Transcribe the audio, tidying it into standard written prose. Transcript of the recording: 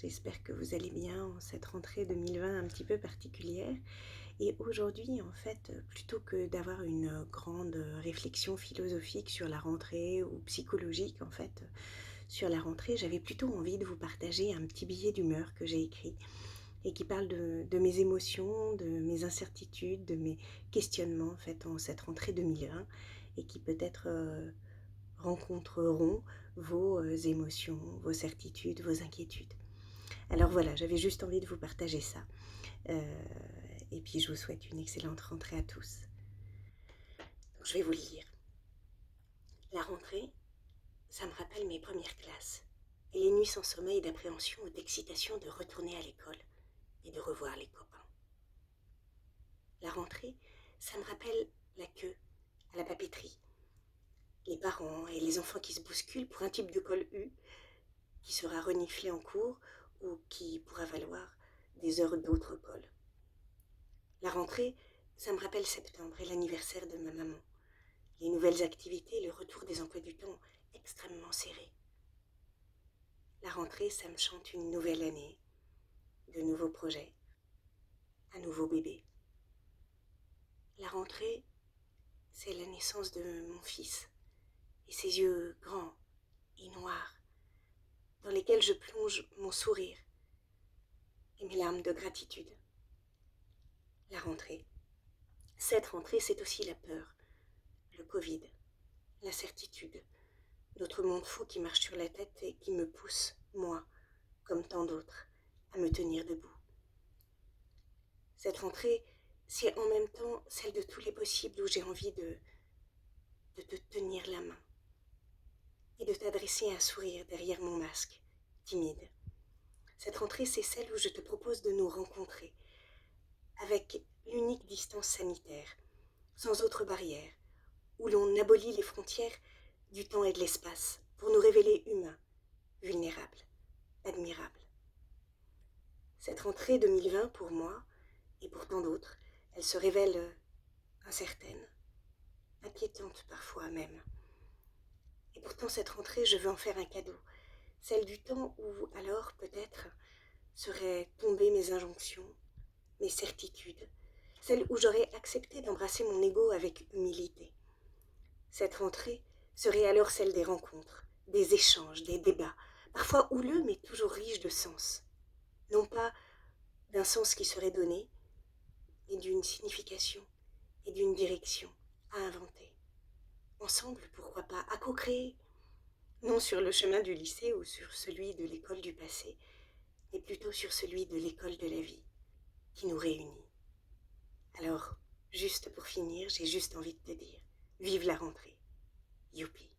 j'espère que vous allez bien en cette rentrée 2020 un petit peu particulière. Et aujourd'hui, en fait, plutôt que d'avoir une grande réflexion philosophique sur la rentrée ou psychologique, en fait, sur la rentrée, j'avais plutôt envie de vous partager un petit billet d'humeur que j'ai écrit et qui parle de mes émotions, de mes incertitudes, de mes questionnements, en fait, en cette rentrée 2020 et qui peut-être rencontreront vos émotions, vos certitudes, vos inquiétudes. Alors voilà, j'avais juste envie de vous partager ça. Euh, et puis je vous souhaite une excellente rentrée à tous. Donc, je vais vous le lire. La rentrée, ça me rappelle mes premières classes. Et les nuits sans sommeil d'appréhension ou d'excitation de retourner à l'école et de revoir les copains. La rentrée, ça me rappelle la queue à la papeterie. Les parents et les enfants qui se bousculent pour un type de col U qui sera reniflé en cours ou qui pourra valoir des heures d'autres cols. La rentrée, ça me rappelle septembre et l'anniversaire de ma maman. Les nouvelles activités, le retour des emplois du temps extrêmement serrés. La rentrée, ça me chante une nouvelle année, de nouveaux projets, un nouveau bébé. La rentrée, c'est la naissance de mon fils et ses yeux grands et noirs, dans lesquels je plonge mon sourire et mes larmes de gratitude. La rentrée, cette rentrée, c'est aussi la peur, le Covid, l'incertitude, notre monde fou qui marche sur la tête et qui me pousse, moi, comme tant d'autres, à me tenir debout. Cette rentrée, c'est en même temps celle de tous les possibles où j'ai envie de te tenir la main et de t'adresser un sourire derrière mon masque, timide. Cette rentrée, c'est celle où je te propose de nous rencontrer, avec l'unique distance sanitaire, sans autre barrière, où l'on abolit les frontières du temps et de l'espace pour nous révéler humains, vulnérables, admirables. Cette rentrée 2020, pour moi, et pour tant d'autres, elle se révèle incertaine, inquiétante parfois même. Et pourtant, cette rentrée, je veux en faire un cadeau, celle du temps où, alors, peut-être, seraient tombées mes injonctions, mes certitudes, celle où j'aurais accepté d'embrasser mon ego avec humilité. Cette rentrée serait alors celle des rencontres, des échanges, des débats, parfois houleux mais toujours riches de sens. Non pas d'un sens qui serait donné, mais d'une signification et d'une direction à inventer. Ensemble, pourquoi pas, à co-créer, non sur le chemin du lycée ou sur celui de l'école du passé, mais plutôt sur celui de l'école de la vie, qui nous réunit. Alors, juste pour finir, j'ai juste envie de te dire, vive la rentrée, youpi.